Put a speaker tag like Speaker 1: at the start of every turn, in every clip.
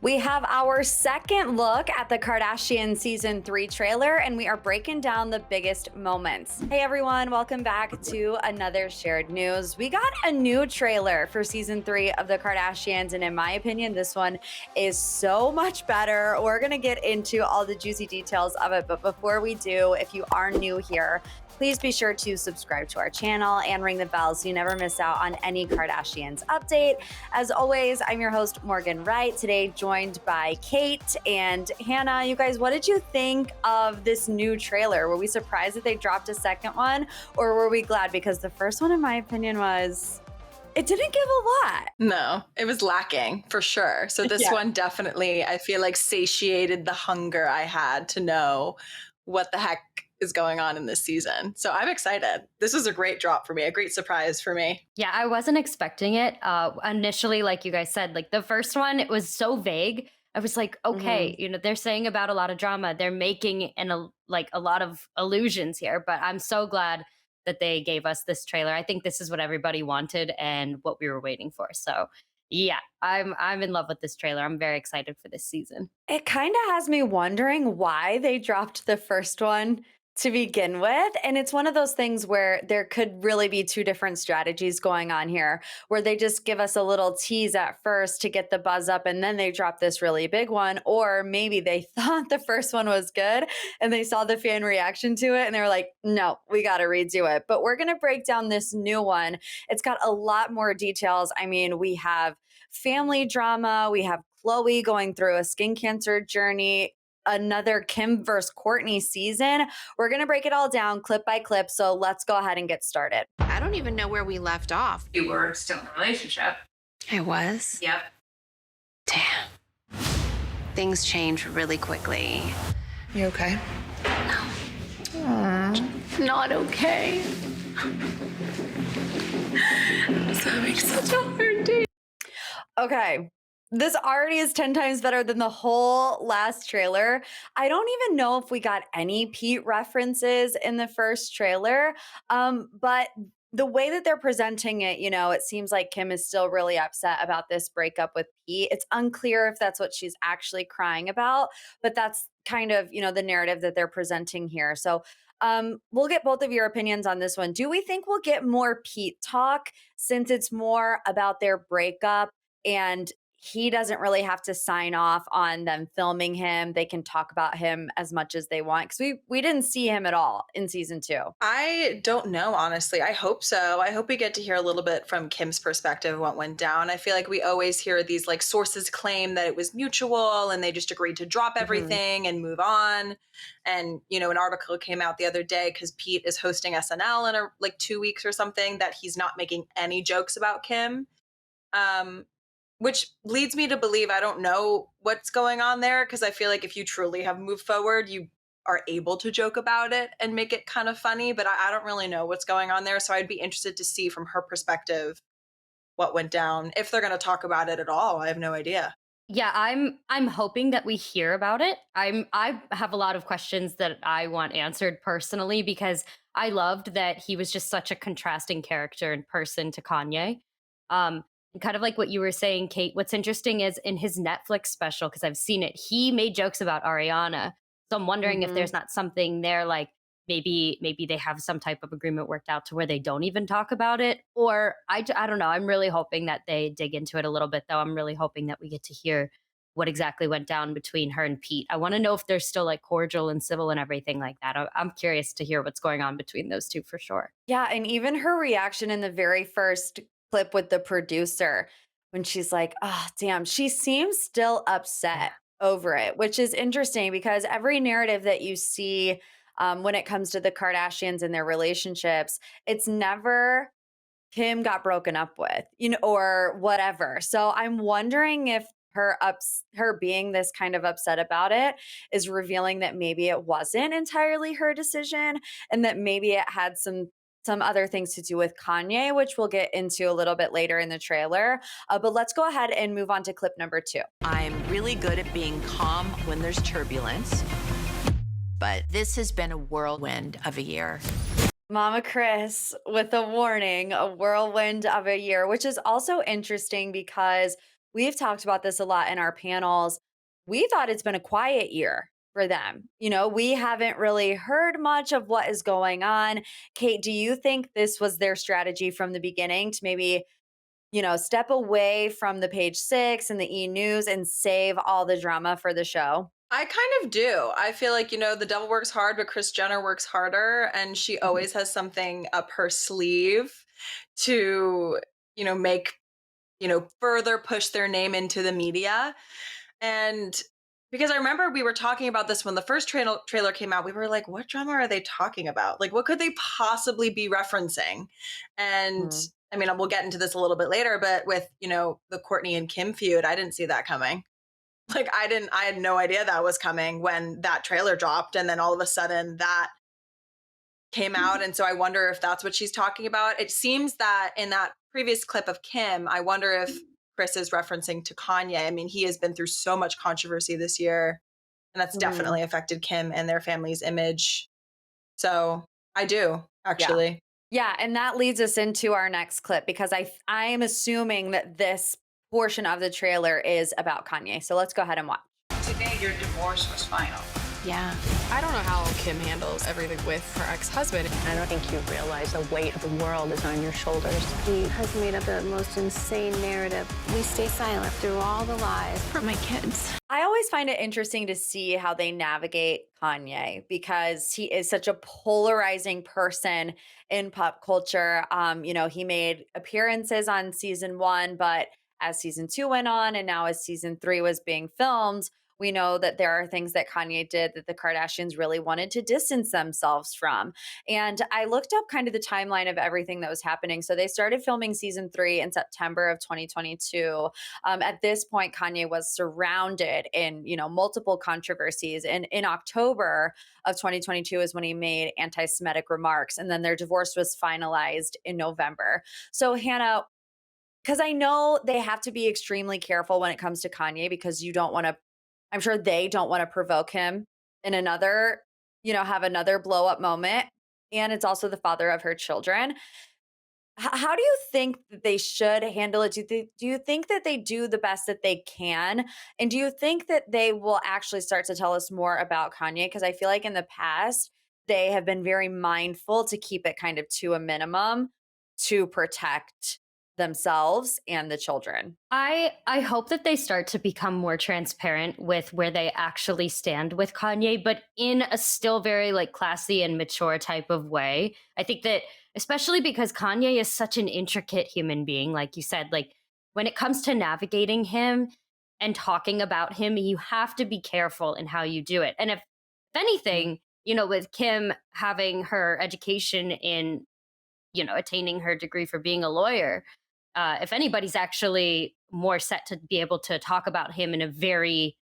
Speaker 1: We have our second look at the Kardashian season 3 trailer, and we are breaking down the biggest moments. Hey everyone, welcome back to another shared news. We got a new trailer for season 3 of the Kardashians, and in my opinion, this one is so much better. We're gonna get into all the juicy details of it, but before we do, if you are new here, please be sure to subscribe to our channel and ring the bell so you never miss out on any Kardashians update. As always, I'm your host, Morgan Wright, today joined by Kate and Hannah. You guys, what did you think of this new trailer? Were we surprised that they dropped a second one, or were we glad? Because the first one, in my opinion, it didn't give a lot.
Speaker 2: No, it was lacking for sure. So this one definitely, I feel like, satiated the hunger I had to know what the heck is going on in this season. So I'm excited. This was a great drop for me, a great surprise for me.
Speaker 3: Yeah, I wasn't expecting it. Initially, like you guys said, like the first one, it was so vague. I was like, okay, they're saying about a lot of drama. They're making a lot of illusions here, but I'm so glad that they gave us this trailer. I think this is what everybody wanted and what we were waiting for. So yeah, I'm in love with this trailer. I'm very excited for this season.
Speaker 1: It kind of has me wondering why they dropped the first one to begin with. And it's one of those things where there could really be two different strategies going on here, where they just give us a little tease at first to get the buzz up and then they drop this really big one. Or maybe they thought the first one was good and they saw the fan reaction to it and they were like, no, we got to redo it. But we're going to break down this new one. It's got a lot more details. I mean, we have family drama, we have Khloe going through a skin cancer journey, another Kim versus Kourtney season. We're going to break it all down clip by clip. So let's go ahead and get started.
Speaker 4: I don't even know where we left off.
Speaker 5: You were still in a relationship.
Speaker 4: I was?
Speaker 5: Yep.
Speaker 4: Damn. Things change really quickly.
Speaker 5: You okay?
Speaker 4: Not okay. I'm having such a hard day.
Speaker 1: Okay. This already is 10 times better than the whole last trailer. I don't even know if we got any Pete references in the first trailer, but the way that they're presenting it, it seems like Kim is still really upset about this breakup with Pete. It's unclear if that's what she's actually crying about, but that's kind of, the narrative that they're presenting here. So we'll get both of your opinions on this one. Do we think we'll get more Pete talk since it's more about their breakup and he doesn't really have to sign off on them filming him? They can talk about him as much as they want, because we didn't see him at all in season 2.
Speaker 2: I don't know, honestly. I hope so. I hope we get to hear a little bit from Kim's perspective of what went down. I feel like we always hear these like sources claim that it was mutual and they just agreed to drop everything and move on. And, an article came out the other day because Pete is hosting SNL in like 2 weeks or something, that he's not making any jokes about Kim. Which leads me to believe I don't know what's going on there, because I feel like if you truly have moved forward, you are able to joke about it and make it kind of funny, but I don't really know what's going on there. So I'd be interested to see from her perspective what went down, if they're going to talk about it at all. I have no idea.
Speaker 3: Yeah, I'm hoping that we hear about it. I have a lot of questions that I want answered personally, because I loved that he was just such a contrasting character in person to Kanye. Kind of like what you were saying, Kate, what's interesting is in his Netflix special, because I've seen it, he made jokes about Ariana. So I'm wondering if there's not something there, like maybe they have some type of agreement worked out to where they don't even talk about it. Or I don't know. I'm really hoping that they dig into it a little bit, though. I'm really hoping that we get to hear what exactly went down between her and Pete. I want to know if they're still like cordial and civil and everything like that. I'm curious to hear what's going on between those two for sure.
Speaker 1: Yeah, and even her reaction in the very first clip with the producer, when she's like, oh damn, she seems still upset over it, which is interesting, because every narrative that you see when it comes to the Kardashians and their relationships, it's never Kim got broken up with, or whatever. So I'm wondering if her being this kind of upset about it is revealing that maybe it wasn't entirely her decision, and that maybe it had some other things to do with Kanye, which we'll get into a little bit later in the trailer. But let's go ahead and move on to clip number 2.
Speaker 6: I'm really good at being calm when there's turbulence, but this has been a whirlwind of a year.
Speaker 1: Mama Kris with a warning, a whirlwind of a year, which is also interesting because we've talked about this a lot in our panels. We thought it's been a quiet year for them. We haven't really heard much of what is going on. Kate, do you think this was their strategy from the beginning to maybe, step away from the page six and the E News and save all the drama for the show?
Speaker 2: I kind of do. I feel like, the devil works hard, but Kris Jenner works harder. And she always has something up her sleeve to, make, further push their name into the media. And because I remember we were talking about this when the first trailer came out, we were like, what drama are they talking about? Like, what could they possibly be referencing? And I mean, we'll get into this a little bit later, but with, the Kourtney and Kim feud, I didn't see that coming. Like, I had no idea that was coming when that trailer dropped. And then all of a sudden that came out. And so I wonder if that's what she's talking about. It seems that in that previous clip of Kim, I wonder if Kris is referencing to Kanye. I mean, he has been through so much controversy this year, and that's definitely affected Kim and their family's image. So I do, actually.
Speaker 1: Yeah, and that leads us into our next clip because I am assuming that this portion of the trailer is about Kanye. So let's go ahead and watch.
Speaker 5: Today, your divorce was final.
Speaker 4: Yeah.
Speaker 7: I don't know how Kim handles everything with her ex-husband.
Speaker 8: I don't think you realize the weight of the world is on your shoulders.
Speaker 9: He has made up the most insane narrative. We stay silent through all the lies.
Speaker 4: For my kids.
Speaker 1: I always find it interesting to see how they navigate Kanye because he is such a polarizing person in pop culture. He made appearances on season 1, but as season 2 went on and now as season 3 was being filmed, we know that there are things that Kanye did that the Kardashians really wanted to distance themselves from. And I looked up kind of the timeline of everything that was happening. So they started filming season 3 in September of 2022. At this point, Kanye was surrounded in, multiple controversies. And in October of 2022 is when he made anti-Semitic remarks. And then their divorce was finalized in November. So Hannah, because I know they have to be extremely careful when it comes to Kanye because I'm sure they don't want to provoke him in another, have another blow up moment. And it's also the father of her children. How do you think that they should handle it? Do you think that they do the best that they can? And do you think that they will actually start to tell us more about Kanye? Because I feel like in the past, they have been very mindful to keep it kind of to a minimum to protect themselves and the children.
Speaker 3: I hope that they start to become more transparent with where they actually stand with Kanye, but in a still very classy and mature type of way. I think that especially because Kanye is such an intricate human being, like you said, when it comes to navigating him and talking about him, you have to be careful in how you do it. And if anything, with Kim having her education in, attaining her degree for being a lawyer, if anybody's actually more set to be able to talk about him in a very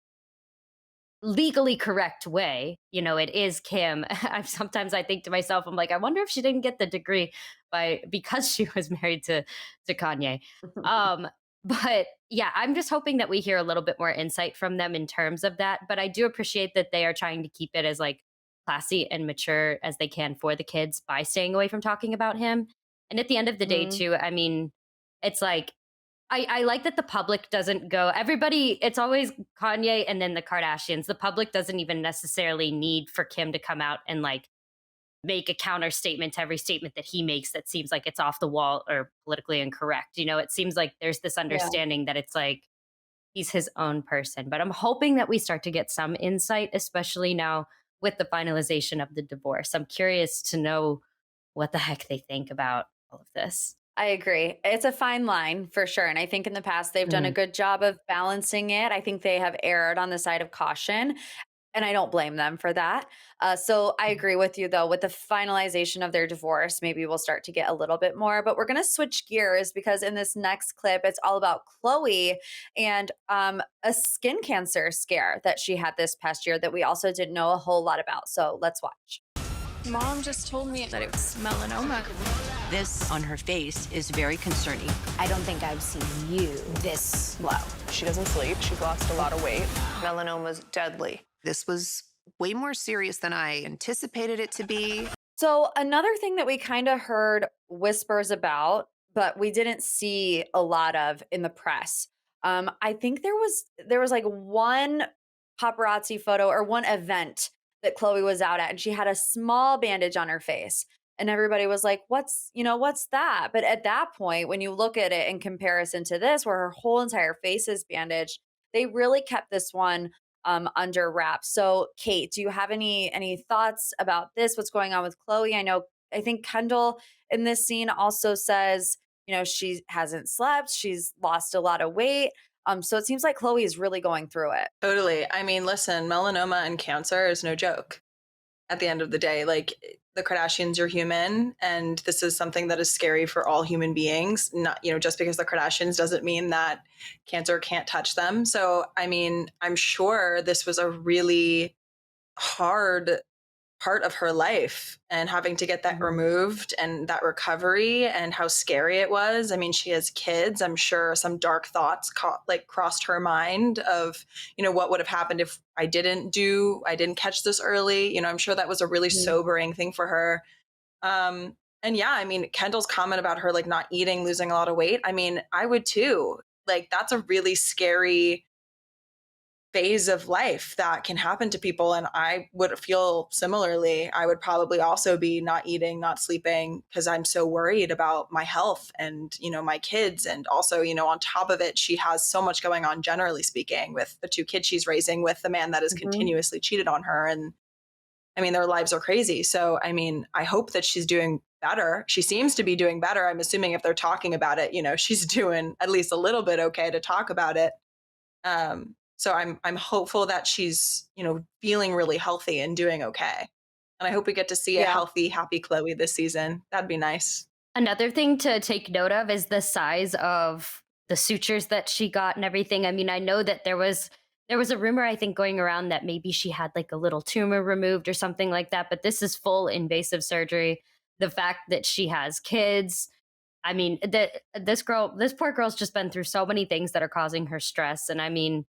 Speaker 3: legally correct way, it is Kim. Sometimes I think to myself, I'm like, I wonder if she didn't get the degree because she was married to Kanye. But yeah, I'm just hoping that we hear a little bit more insight from them in terms of that. But I do appreciate that they are trying to keep it as classy and mature as they can for the kids by staying away from talking about him. And at the end of the day, too, I mean, it's I like that the public doesn't go, everybody, it's always Kanye and then the Kardashians. The public doesn't even necessarily need for Kim to come out and make a counter statement to every statement that he makes that seems like it's off the wall or politically incorrect. It seems like there's this understanding that it's he's his own person. But I'm hoping that we start to get some insight, especially now with the finalization of the divorce. I'm curious to know what the heck they think about all of this.
Speaker 1: I agree. It's a fine line for sure. And I think in the past, they've done a good job of balancing it. I think they have erred on the side of caution. And I don't blame them for that. So I agree with you, though, with the finalization of their divorce, maybe we'll start to get a little bit more. But we're going to switch gears because in this next clip, it's all about Khloe and a skin cancer scare that she had this past year that we also didn't know a whole lot about. So let's watch.
Speaker 7: Mom just told me that it was melanoma.
Speaker 6: This on her face is very concerning.
Speaker 9: I don't think I've seen you this low.
Speaker 7: She doesn't sleep. She's lost a lot of weight.
Speaker 8: Melanoma's deadly.
Speaker 10: This was way more serious than I anticipated it to be.
Speaker 1: So another thing that we kind of heard whispers about, but we didn't see a lot of in the press, I think there was like one paparazzi photo or one event that Chloe was out at, and she had a small bandage on her face. And everybody was like, what's that? But at that point, when you look at it in comparison to this, where her whole entire face is bandaged, they really kept this one under wraps. So, Kate, do you have any thoughts about this? What's going on with Chloe? I think Kendall in this scene also says, she hasn't slept, she's lost a lot of weight. So it seems like Chloe is really going through it.
Speaker 2: Totally. I mean, listen, melanoma and cancer is no joke at the end of the day. Like, the Kardashians are human, and this is something that is scary for all human beings. Not, just because the Kardashians doesn't mean that cancer can't touch them. So, I mean, I'm sure this was a really hard part of her life, and having to get that removed and that recovery and how scary it was. I mean, she has kids. I'm sure some dark thoughts crossed her mind of, what would have happened if I didn't catch this early. I'm sure that was a really sobering thing for her. And yeah, I mean, Kendall's comment about her like not eating, losing a lot of weight. I mean, I would too. Like, that's a really scary phase of life that can happen to people. And I would feel similarly. I would probably also be not eating, not sleeping, because I'm so worried about my health and, my kids. And also, on top of it, she has so much going on, generally speaking, with the 2 kids she's raising with the man that has continuously cheated on her. And I mean, their lives are crazy. So, I mean, I hope that she's doing better. She seems to be doing better. I'm assuming if they're talking about it, she's doing at least a little bit okay to talk about it. So I'm hopeful that she's, feeling really healthy and doing okay. And I hope we get to see a healthy, happy Chloe this season. That'd be nice.
Speaker 3: Another thing to take note of is the size of the sutures that she got and everything. I mean, I know that there was a rumor, I think, going around that maybe she had like a little tumor removed or something like that, but this is full invasive surgery. The fact that she has kids, I mean, this poor girl's just been through so many things that are causing her stress. And I mean,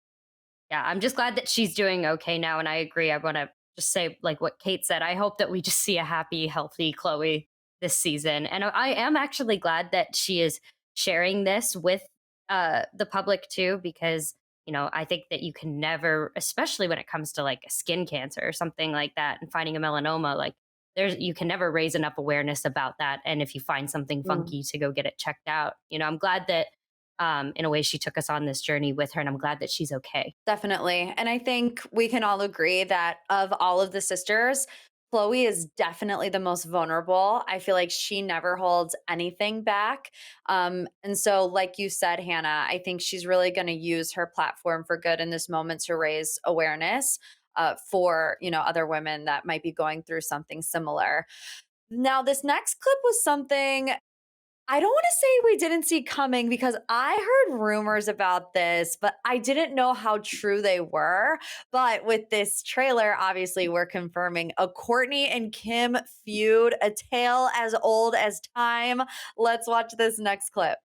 Speaker 3: yeah, I'm just glad that she's doing okay now. And I agree. I want to just say, like what Kate said, I hope that we just see a happy, healthy Chloe this season. And I am actually glad that she is sharing this with the public too, because, I think that you can never, especially when it comes to like a skin cancer or something like that and finding a melanoma, like you can never raise enough awareness about that. And if you find something funky, to go get it checked out. I'm glad that in a way she took us on this journey with her, and I'm glad that she's okay.
Speaker 1: Definitely. And I think we can all agree that of all of the sisters, Chloe is definitely the most vulnerable. I feel like she never holds anything back. And so, like you said, Hannah, I think she's really going to use her platform for good in this moment to raise awareness for, other women that might be going through something similar. Now, this next clip was something I don't want to say we didn't see coming, because I heard rumors about this, but I didn't know how true they were. But with this trailer, obviously, we're confirming a Kourtney and Kim feud, a tale as old as time. Let's watch this next clip.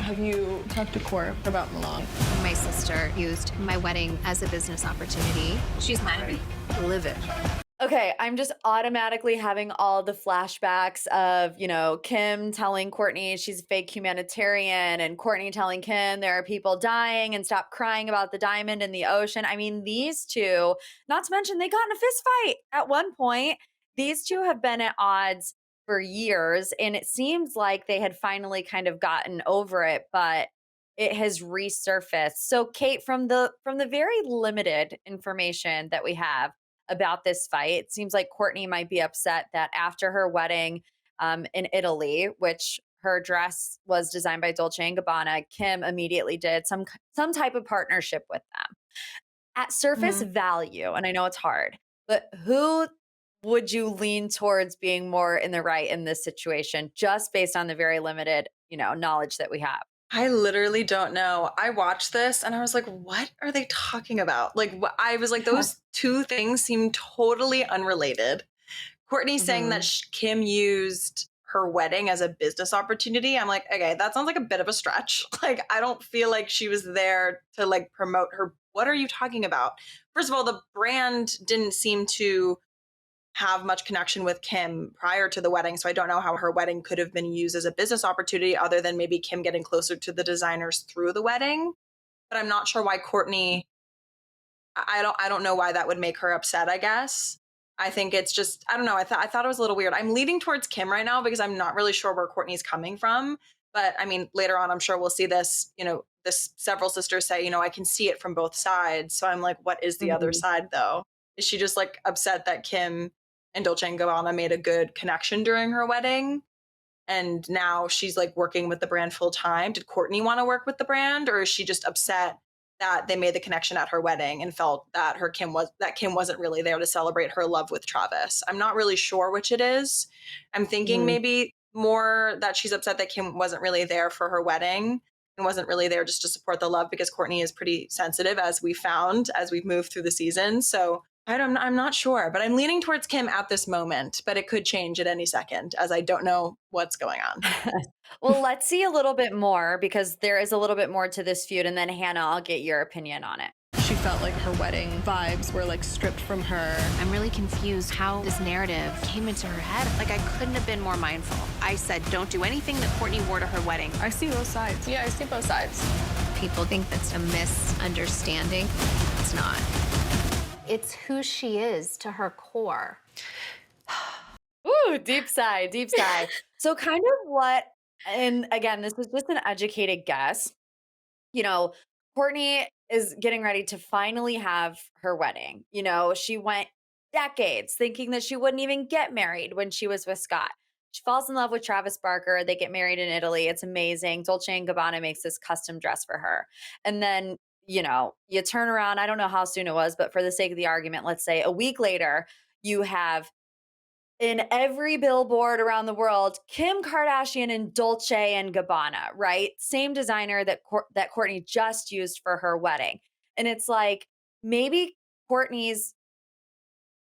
Speaker 7: Have you talked to Court about Milan?
Speaker 4: My sister used my wedding as a business opportunity. She's mad.
Speaker 10: Live it.
Speaker 1: Okay, I'm just automatically having all the flashbacks of, Kim telling Kourtney she's a fake humanitarian, and Kourtney telling Kim there are people dying and stop crying about the diamond in the ocean. I mean, these two, not to mention they got in a fist fight at one point. These two have been at odds for years, and it seems like they had finally kind of gotten over it, but it has resurfaced. So, Kate, from the very limited information that we have about this fight, it seems like Kourtney might be upset that after her wedding in Italy, which her dress was designed by Dolce & Gabbana, Kim immediately did some type of partnership with them. At surface value, and I know it's hard, but who would you lean towards being more in the right in this situation, just based on the very limited, knowledge that we have?
Speaker 2: I literally don't know. I watched this and I was like, what are they talking about? Like, I was like, those two things seem totally unrelated. Kourtney saying that Kim used her wedding as a business opportunity. I'm like, okay, that sounds like a bit of a stretch. Like, I don't feel like she was there to like promote her. What are you talking about? First of all, the brand didn't seem to have much connection with Kim prior to the wedding. So I don't know how her wedding could have been used as a business opportunity other than maybe Kim getting closer to the designers through the wedding. But I'm not sure why Kourtney, I don't know why that would make her upset, I guess. I think it's just, I don't know. I thought it was a little weird. I'm leaning towards Kim right now because I'm not really sure where Kourtney's coming from. But I mean, later on, I'm sure we'll see this, this several sisters say, I can see it from both sides. So I'm like, what is the other side though? Is she just like upset that Kim and Dolce and Gabbana made a good connection during her wedding? And now she's like working with the brand full time. Did Kourtney want to work with the brand, or is she just upset that they made the connection at her wedding and felt that Kim wasn't really there to celebrate her love with Travis? I'm not really sure which it is. I'm thinking maybe more that she's upset that Kim wasn't really there for her wedding and wasn't really there just to support the love, because Kourtney is pretty sensitive, as we found as we've moved through the season. So I'm not sure, but I'm leaning towards Kim at this moment, but it could change at any second as I don't know what's going on.
Speaker 1: Well, let's see a little bit more because there is a little bit more to this feud. And then Hannah, I'll get your opinion on it.
Speaker 7: She felt like her wedding vibes were like stripped from her.
Speaker 4: I'm really confused how this narrative came into her head.
Speaker 10: Like, I couldn't have been more mindful. I said, don't do anything that Kourtney wore to her wedding.
Speaker 7: I see both sides. Yeah, I see both sides.
Speaker 4: People think that's a misunderstanding. It's not. It's who she is to her core.
Speaker 1: Ooh, deep sigh, deep sigh. So kind of what, and again, this is just an educated guess. Kourtney is getting ready to finally have her wedding. She went decades thinking that she wouldn't even get married when she was with Scott. She falls in love with Travis Barker. They get married in Italy. It's amazing. Dolce & Gabbana makes this custom dress for her. And then, you turn around, I don't know how soon it was, but for the sake of the argument, let's say a week later, you have in every billboard around the world, Kim Kardashian and Dolce and Gabbana, right? Same designer that Kourtney just used for her wedding. And it's like maybe Kourtney's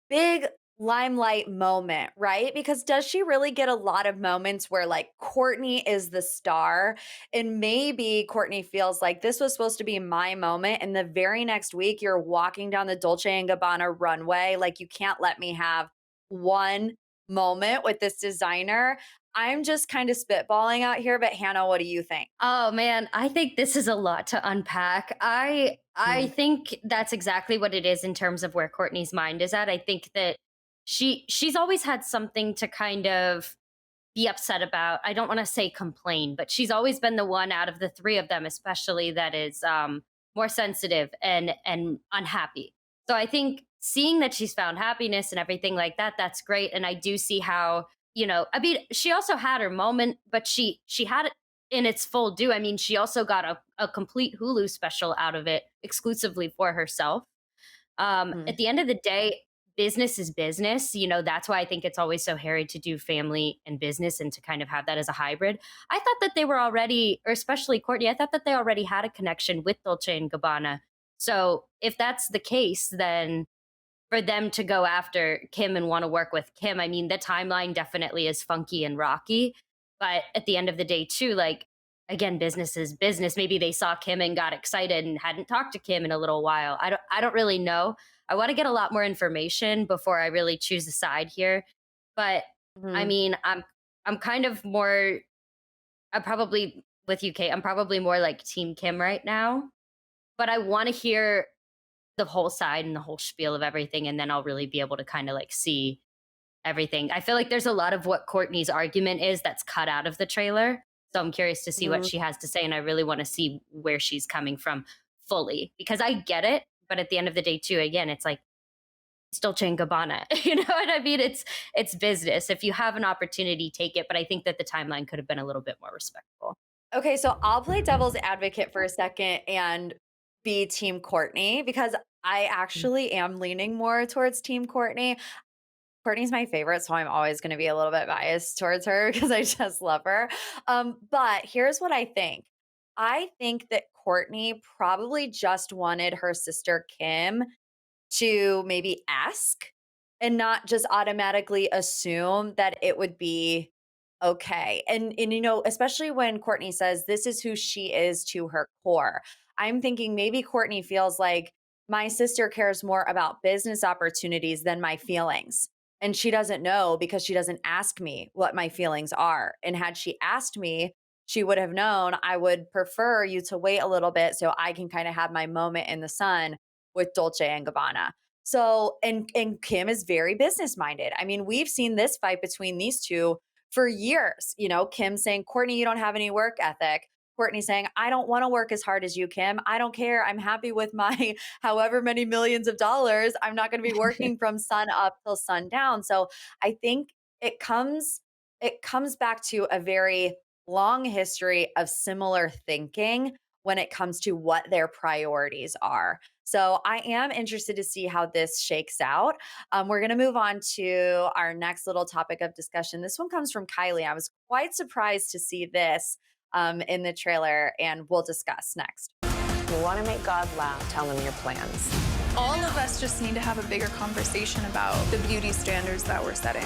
Speaker 1: big limelight moment, right? Because does she really get a lot of moments where like Kourtney is the star, and maybe Kourtney feels like this was supposed to be my moment, and the very next week you're walking down the Dolce and Gabbana runway, like you can't let me have one moment with this designer. I'm just kind of spitballing out here, but Hannah, what do you think?
Speaker 3: Oh man, I think this is a lot to unpack. I think that's exactly what it is in terms of where Kourtney's mind is at. I think that she's always had something to kind of be upset about. I don't want to say complain, but she's always been the one out of the three of them, especially, that is more sensitive and unhappy. So I think seeing that she's found happiness and everything like that, that's great. And I do see how, I mean, she also had her moment, but she had it in its full due. I mean, she also got a complete Hulu special out of it exclusively for herself. At the end of the day, business is business. That's why I think it's always so hairy to do family and business and to kind of have that as a hybrid. I thought that they were already, or especially Kourtney, I thought that they already had a connection with Dolce and Gabbana. So if that's the case, then for them to go after Kim and want to work with Kim, I mean, the timeline definitely is funky and rocky. But at the end of the day, too, like, again, business is business. Maybe they saw Kim and got excited and hadn't talked to Kim in a little while. I don't really know. I want to get a lot more information before I really choose a side here. But I mean, I'm kind of more, I'm probably with you, Kate. I'm probably more like Team Kim right now. But I want to hear the whole side and the whole spiel of everything, and then I'll really be able to kind of like see everything. I feel like there's a lot of what Kourtney's argument is that's cut out of the trailer. So I'm curious to see what she has to say, and I really want to see where she's coming from fully, because I get it. But at the end of the day, too, again, it's like, it's Dolce and Gabbana. You know what I mean? It's business. If you have an opportunity, take it. But I think that the timeline could have been a little bit more respectful.
Speaker 1: Okay, so I'll play devil's advocate for a second and be Team Kourtney, because I actually am leaning more towards Team Kourtney. Kourtney's my favorite, so I'm always going to be a little bit biased towards her because I just love her. But here's what I think. I think that Kourtney probably just wanted her sister Kim to maybe ask and not just automatically assume that it would be okay. And especially when Kourtney says this is who she is to her core, I'm thinking maybe Kourtney feels like my sister cares more about business opportunities than my feelings. And she doesn't know because she doesn't ask me what my feelings are. And had she asked me, she would have known I would prefer you to wait a little bit so I can kind of have my moment in the sun with Dolce and Gabbana. So, and Kim is very business minded. I mean, we've seen this fight between these two for years. You know, Kim saying, Kourtney, you don't have any work ethic. Kourtney saying, I don't want to work as hard as you, Kim. I don't care. I'm happy with my however many millions of dollars. I'm not going to be working from sun up till sundown. So I think it comes back to a very long history of similar thinking when it comes to what their priorities are. So I am interested to see how this shakes out. We're going to move on to our next little topic of discussion. This one comes from Kylie. I was quite surprised to see this in the trailer, and we'll discuss next.
Speaker 8: You want to make God laugh, tell him your plans.
Speaker 7: All of us just need to have a bigger conversation about the beauty standards that we're setting.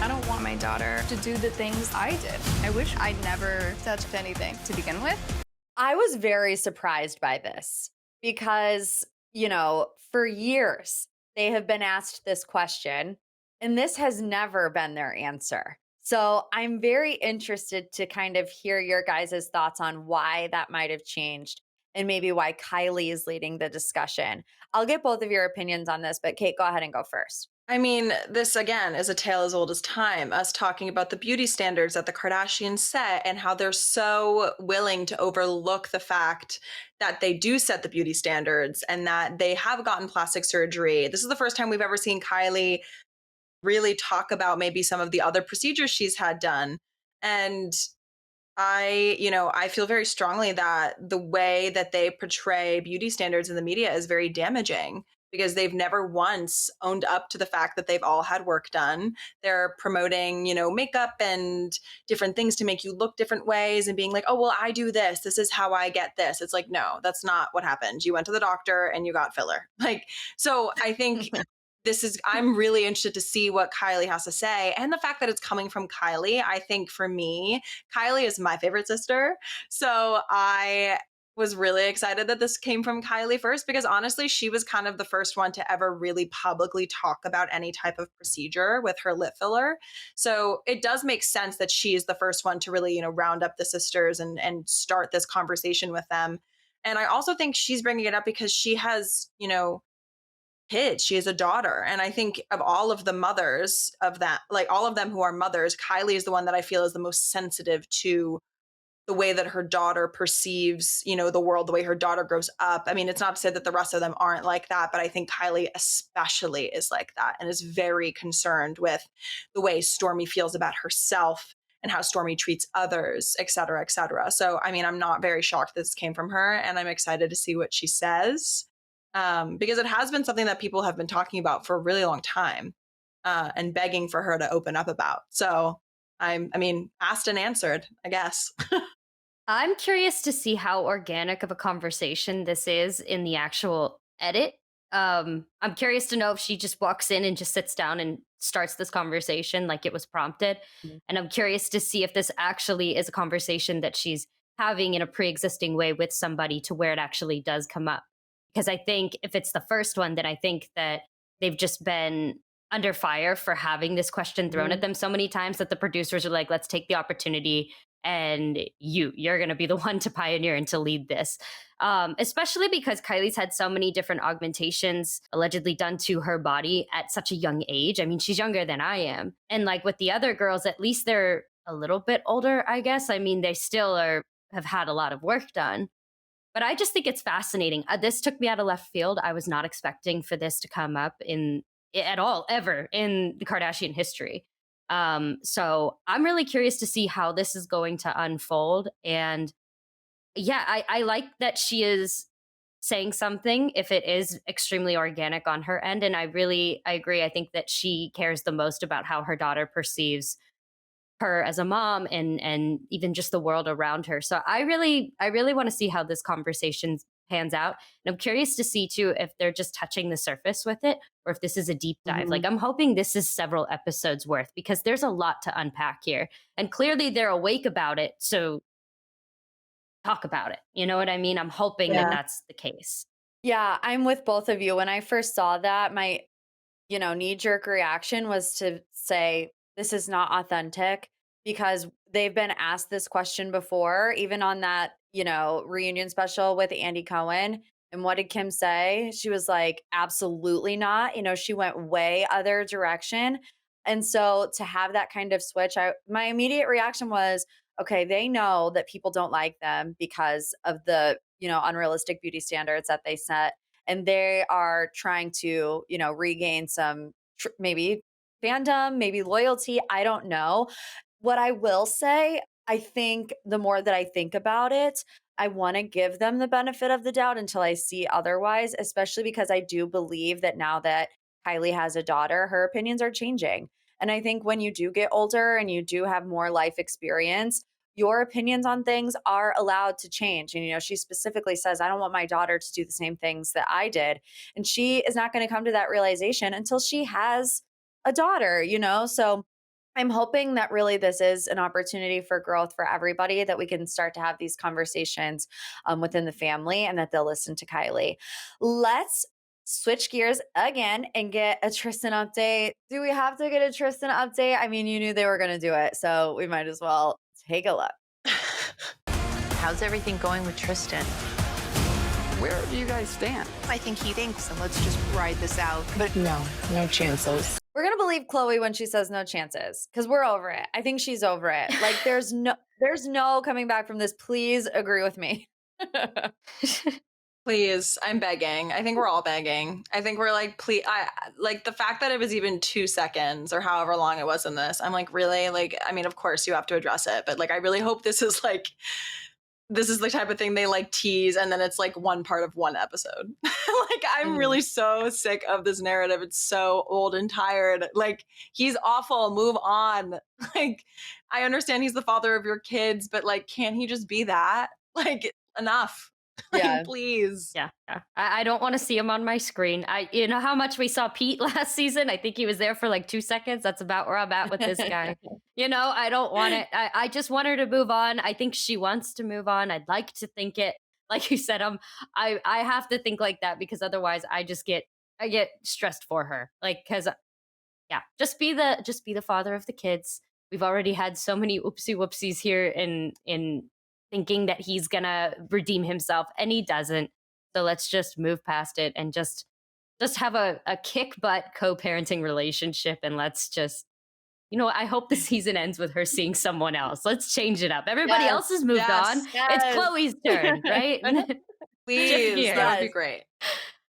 Speaker 7: I don't want my daughter to do the things I did. I wish I'd never touched anything to begin with.
Speaker 1: I was very surprised by this because, for years they have been asked this question, and this has never been their answer. So I'm very interested to kind of hear your guys' thoughts on why that might have changed and maybe why Kylie is leading the discussion. I'll get both of your opinions on this, but Kate, go ahead and go first.
Speaker 2: I mean, this again is a tale as old as time, us talking about the beauty standards that the Kardashians set and how they're so willing to overlook the fact that they do set the beauty standards and that they have gotten plastic surgery. This is the first time we've ever seen Kylie really talk about maybe some of the other procedures she's had done. And I feel very strongly that the way that they portray beauty standards in the media is very damaging because they've never once owned up to the fact that they've all had work done. They're promoting, makeup and different things to make you look different ways and being like, oh, well, I do this. This is how I get this. It's like, no, that's not what happened. You went to the doctor and you got filler. So I think I'm really interested to see what Kylie has to say. And the fact that it's coming from Kylie, I think for me, Kylie is my favorite sister. So I was really excited that this came from Kylie first, because honestly, she was kind of the first one to ever really publicly talk about any type of procedure with her lip filler. So it does make sense that she is the first one to really, round up the sisters and start this conversation with them. And I also think she's bringing it up because she has, kids. She has a daughter. And I think of all of the mothers of that, like all of them who are mothers, Kylie is the one that I feel is the most sensitive to the way that her daughter perceives, the world, the way her daughter grows up. I mean, it's not to say that the rest of them aren't like that, but I think Kylie especially is like that and is very concerned with the way Stormi feels about herself and how Stormi treats others, et cetera, et cetera. So, I mean, I'm not very shocked this came from her, and I'm excited to see what she says. Because it has been something that people have been talking about for a really long time and begging for her to open up about. So asked and answered, I guess.
Speaker 3: I'm curious to see how organic of a conversation this is in the actual edit. I'm curious to know if she just walks in and just sits down and starts this conversation like it was prompted. Mm-hmm. And I'm curious to see if this actually is a conversation that she's having in a pre-existing way with somebody to where it actually does come up. Because I think if it's the first one, then I think that they've just been under fire for having this question thrown at them so many times that the producers are like, let's take the opportunity and you're going to be the one to pioneer and to lead this. Especially because Kylie's had so many different augmentations allegedly done to her body at such a young age. I mean, she's younger than I am. And like with the other girls, at least they're a little bit older, I guess. I mean, they still have had a lot of work done. But I just think it's fascinating. This took me out of left field. I was not expecting for this to come up at all, ever in the Kardashian history. So I'm really curious to see how this is going to unfold. And yeah, I like that she is saying something if it is extremely organic on her end. And I agree. I think that she cares the most about how her daughter perceives her as a mom and even just the world around her. So I really want to see how this conversation pans out. And I'm curious to see too if they're just touching the surface with it or if this is a deep dive. Mm-hmm. Like I'm hoping this is several episodes worth because there's a lot to unpack here. And clearly they're awake about it. So talk about it. You know what I mean? I'm hoping that that's the case.
Speaker 1: Yeah, I'm with both of you. When I first saw that, knee-jerk reaction was to say, this is not authentic because they've been asked this question before, even on that, reunion special with Andy Cohen. And what did Kim say? She was like, absolutely not. She went way other direction. And so to have that kind of switch, my immediate reaction was, okay, they know that people don't like them because of the, unrealistic beauty standards that they set. And they are trying to, regain some maybe fandom, maybe loyalty. I don't know. What I will say, I think the more that I think about it, I want to give them the benefit of the doubt until I see otherwise, especially because I do believe that now that Kylie has a daughter, her opinions are changing. And I think when you do get older and you do have more life experience, your opinions on things are allowed to change. And, she specifically says, I don't want my daughter to do the same things that I did. And she is not going to come to that realization until she has a daughter, So I'm hoping that really this is an opportunity for growth for everybody, that we can start to have these conversations within the family and that they'll listen to Kylie. Let's switch gears again and get a Tristan update. Do we have to get a Tristan update? I mean, you knew they were going to do it, so we might as well take a look.
Speaker 6: How's everything going with Tristan?
Speaker 5: Where do you guys stand?
Speaker 10: I think he thinks, so let's just ride this out.
Speaker 8: But no chances.
Speaker 1: We're going to believe Chloe when she says no chances because we're over it. I think she's over it. Like there's no coming back from this. Please agree with me.
Speaker 2: Please, I'm begging. I think we're all begging. I think we're like, please, like the fact that it was even 2 seconds or however long it was in this. I'm like, really? Like, I mean, of course you have to address it, but like, I really hope this is the type of thing they like tease and then it's like one part of one episode. Like, I'm really so sick of this narrative. It's so old and tired. Like, he's awful. Move on. Like, I understand he's the father of your kids, but like, can't he just be that? Like, enough.
Speaker 1: Yeah.
Speaker 2: Like, please.
Speaker 3: Yeah. I don't want to see him on my screen. You know how much we saw Pete last season? I think he was there for like 2 seconds. That's about where I'm at with this guy. I don't want it. I just want her to move on. I think she wants to move on. I'd like to think it. Like you said, I have to think like that because otherwise I get stressed for her. Like, cause yeah, just be the father of the kids. We've already had so many whoopsies here in thinking that he's gonna redeem himself, and he doesn't. So let's just move past it and just have a kick butt co-parenting relationship, and let's just, I hope the season ends with her seeing someone else. Let's change it up. Everybody else has moved on.
Speaker 1: Yes.
Speaker 3: It's Chloe's turn, right?
Speaker 2: Please, that would be great.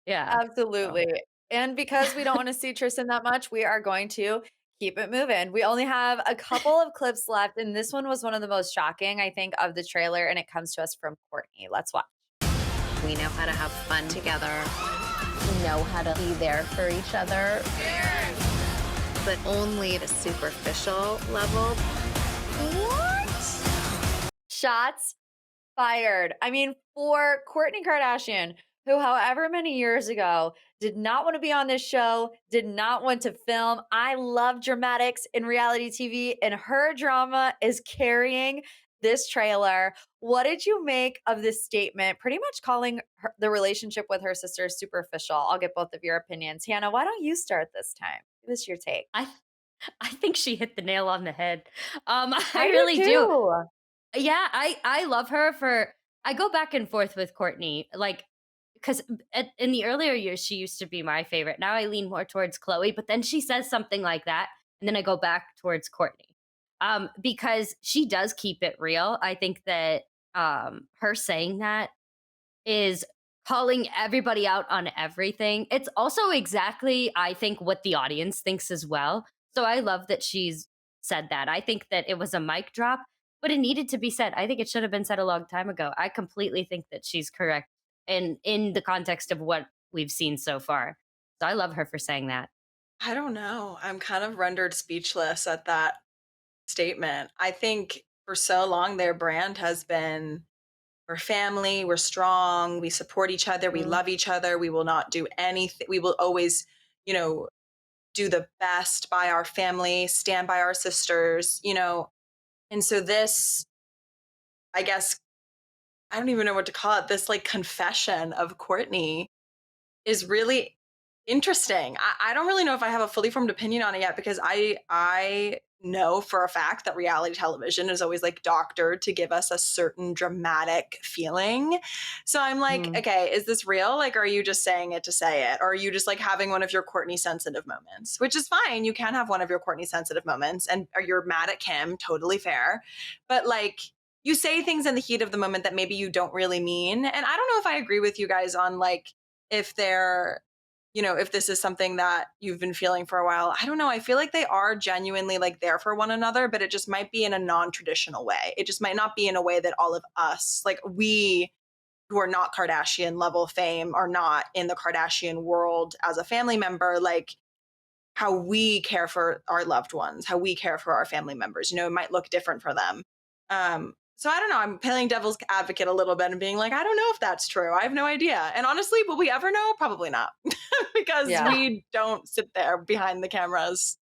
Speaker 3: Yeah,
Speaker 1: Absolutely. And because we don't want to see Tristan that much, we are going to keep it moving. We only have a couple of clips left, and this one was one of the most shocking, I think, of the trailer, and it comes to us from Kourtney. Let's watch.
Speaker 4: We know how to have fun together. We know how to be there for each other. But only at a superficial level. What?
Speaker 1: Shots fired. I mean, for Kourtney Kardashian, who, however many years ago, did not want to be on this show, did not want to film. I love dramatics in reality TV, and her drama is carrying this trailer. What did you make of this statement? Pretty much calling the relationship with her sister superficial. I'll get both of your opinions. Hannah, why don't you start this time? Give us your take.
Speaker 3: I think she hit the nail on the head. I
Speaker 1: I
Speaker 3: really
Speaker 1: do.
Speaker 3: do. Yeah, I love her for. I go back and forth with Kourtney, like, because in the earlier years she used to be my favorite. Now I lean more towards Chloe, but then she says something like that, and then I go back towards Kourtney, because she does keep it real. I think that her saying that is calling everybody out on everything. It's also exactly, I think, what the audience thinks as well. So I love that she's said that. I think that it was a mic drop, but it needed to be said. I think it should have been said a long time ago. I completely think that she's correct in the context of what we've seen so far. So I love her for saying that.
Speaker 2: I don't know. I'm kind of rendered speechless at that statement. I think for so long their brand has been, we're family, we're strong, we support each other, we love each other, we will not do anything, we will always, do the best by our family, stand by our sisters, And so this, I guess, I don't even know what to call it, this like confession of Kourtney is really Interesting. I don't really know if I have a fully formed opinion on it yet because I know for a fact that reality television is always like doctored to give us a certain dramatic feeling. So I'm like, okay, is this real? Like, are you just saying it to say it? Or are you just like having one of your Kourtney sensitive moments? Which is fine. You can have one of your Kourtney sensitive moments and or you're mad at Kim, totally fair. But like you say things in the heat of the moment that maybe you don't really mean. And I don't know if I agree with you guys on like if they're if this is something that you've been feeling for a while. I don't know. I feel like they are genuinely like there for one another, but it just might be in a non-traditional way. It just might not be in a way that all of us, like we who are not Kardashian level fame, are not in the Kardashian world as a family member, like how we care for our loved ones, how we care for our family members. It might look different for them. So I don't know. I'm playing devil's advocate a little bit and being like, I don't know if that's true. I have no idea. And honestly, will we ever know? Probably not, because we don't sit there behind the cameras.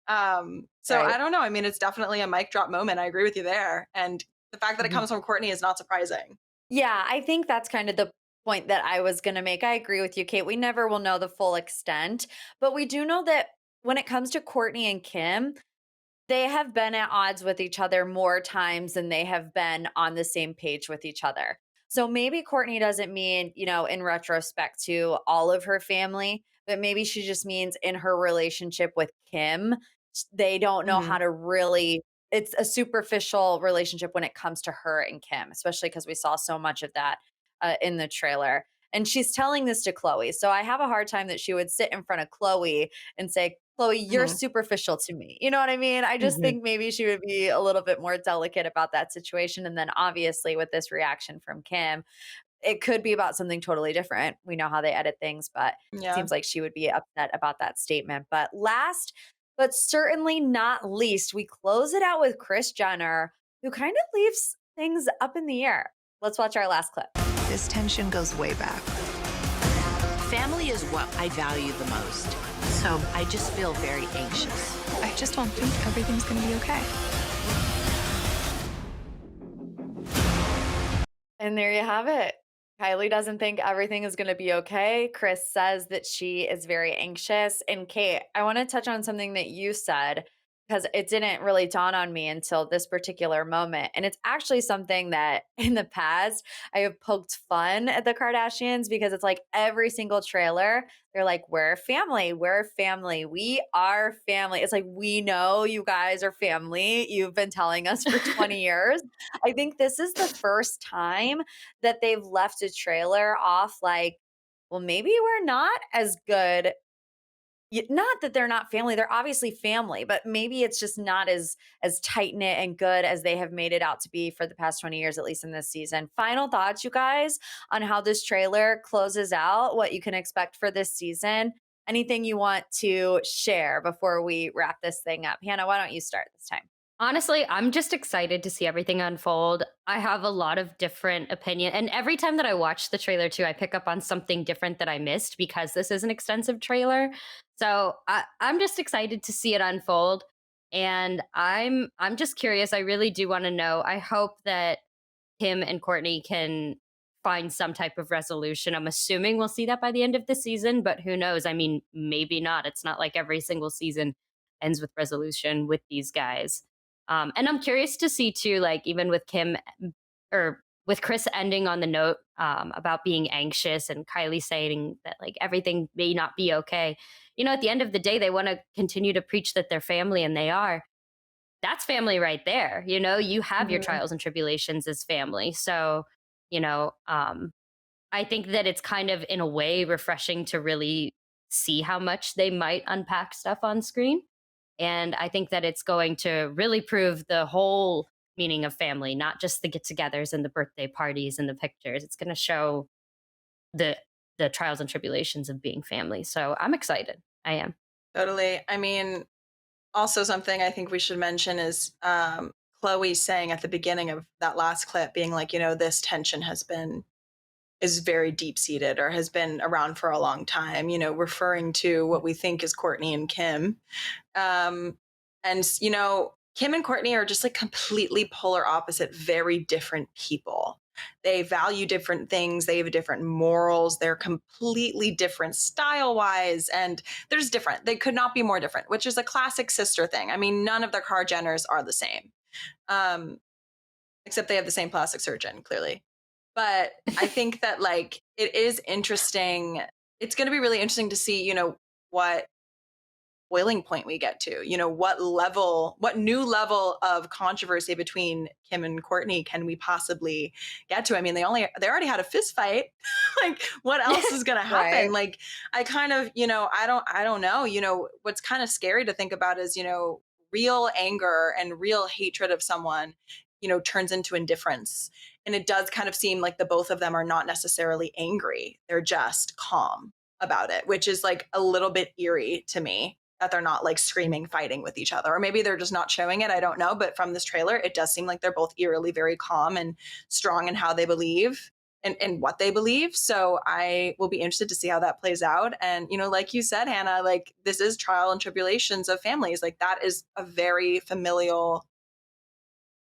Speaker 2: So I don't know. I mean, it's definitely a mic drop moment. I agree with you there. And the fact that it comes from Kourtney is not surprising.
Speaker 1: Yeah, I think that's kind of the point that I was going to make. I agree with you, Kate. We never will know the full extent, but we do know that when it comes to Kourtney and Kim, they have been at odds with each other more times than they have been on the same page with each other. So maybe Kourtney doesn't mean, in retrospect to all of her family, but maybe she just means in her relationship with Kim, they don't know how to really, it's a superficial relationship when it comes to her and Kim, especially because we saw so much of that in the trailer. And she's telling this to Khloe. So I have a hard time that she would sit in front of Khloe and say, Khloe, you're superficial to me. You know what I mean? I just think maybe she would be a little bit more delicate about that situation. And then obviously with this reaction from Kim, it could be about something totally different. We know how they edit things, but it seems like she would be upset about that statement. But last, but certainly not least, we close it out with Kris Jenner, who kind of leaves things up in the air. Let's watch our last clip.
Speaker 6: This tension goes way back. Family is what I value the most. So I just feel very anxious.
Speaker 7: I just don't think everything's gonna be okay.
Speaker 1: And there you have it. Kylie doesn't think everything is going to be okay. Kris says that she is very anxious. And Kate, I want to touch on something that you said because it didn't really dawn on me until this particular moment. And it's actually something that in the past I have poked fun at the Kardashians because it's like every single trailer, they're like, we're family, we're family, we are family. It's like, we know you guys are family. You've been telling us for 20 years. I think this is the first time that they've left a trailer off like, well, maybe we're not as good. Not that they're not family, they're obviously family, but maybe it's just not as tight knit and good as they have made it out to be for the past 20 years, at least in this season. Final thoughts, you guys, on how this trailer closes out, what you can expect for this season. Anything you want to share before we wrap this thing up? Hannah, why don't you start this time?
Speaker 3: Honestly, I'm just excited to see everything unfold. I have a lot of different opinion. And every time that I watch the trailer too, I pick up on something different that I missed because this is an extensive trailer. So I'm just excited to see it unfold. And I'm just curious. I really do want to know. I hope that Kim and Kourtney can find some type of resolution. I'm assuming we'll see that by the end of the season, but who knows? I mean, maybe not. It's not like every single season ends with resolution with these guys. And I'm curious to see too, like even with Kim or with Kris ending on the note about being anxious and Kylie saying that like everything may not be okay. At the end of the day, they want to continue to preach that they're family, and they are. That's family right there. You have your trials and tribulations as family. So, I think that it's kind of in a way refreshing to really see how much they might unpack stuff on screen. And I think that it's going to really prove the whole meaning of family, not just the get-togethers and the birthday parties and the pictures. It's going to show the trials and tribulations of being family. So I'm excited. I am.
Speaker 2: Totally. I mean, also something I think we should mention is Khloe saying at the beginning of that last clip, being like, this tension is very deep-seated or has been around for a long time, referring to what we think is Kourtney and Kim. And, Kim and Kourtney are just like completely polar opposite, very different people. They value different things. They have different morals. They're completely different style wise. And they're just different. They could not be more different, which is a classic sister thing. I mean, none of the Kardashians are the same, um, except they have the same plastic surgeon, clearly. But I think that like it is interesting. It's going to be really interesting to see, what boiling point we get to, what new level of controversy between Kim and Kourtney can we possibly get to? I mean, they already had a fist fight. Like what else is going to happen?
Speaker 1: Right.
Speaker 2: Like I kind of, I don't know, what's kind of scary to think about is, real anger and real hatred of someone, turns into indifference. And it does kind of seem like the both of them are not necessarily angry. They're just calm about it, which is like a little bit eerie to me that they're not like screaming, fighting with each other. Or maybe they're just not showing it. I don't know. But from this trailer, it does seem like they're both eerily very calm and strong in how they believe and what they believe. So I will be interested to see how that plays out. And, like you said, Hannah, like this is trial and tribulations of families. Like that is a very familial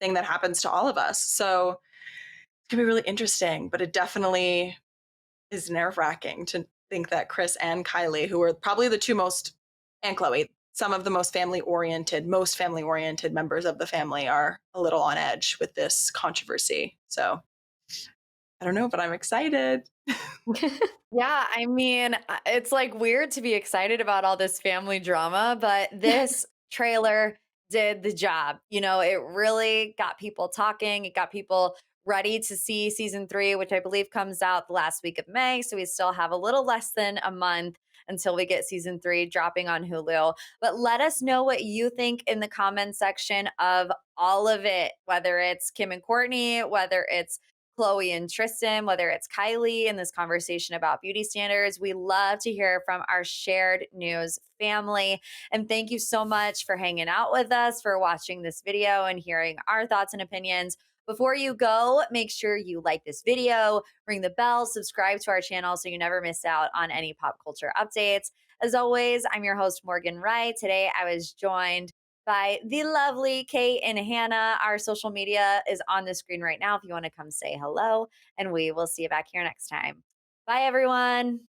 Speaker 2: thing that happens to all of us. So it's gonna be really interesting, but it definitely is nerve-wracking to think that Kris and Kylie, who are probably the two most, and Khloe, some of the most family-oriented members of the family, are a little on edge with this controversy. So I don't know, but I'm excited.
Speaker 1: Yeah, I mean, it's like weird to be excited about all this family drama, but this trailer did the job. It really got people talking. It got people ready to see season 3, which I believe comes out the last week of May. So we still have a little less than a month until we get season 3 dropping on Hulu. But let us know what you think in the comment section of all of it, whether it's Kim and Kourtney, whether it's Khloe and Tristan, whether it's Kylie in this conversation about beauty standards. We love to hear from our shared news family. And thank you so much for hanging out with us, for watching this video and hearing our thoughts and opinions. Before you go, make sure you like this video, ring the bell, subscribe to our channel so you never miss out on any pop culture updates. As always, I'm your host, Morgan Wright. Today, I was joined by the lovely Kate and Hannah. Our social media is on the screen right now if you want to come say hello, and we will see you back here next time. Bye, everyone.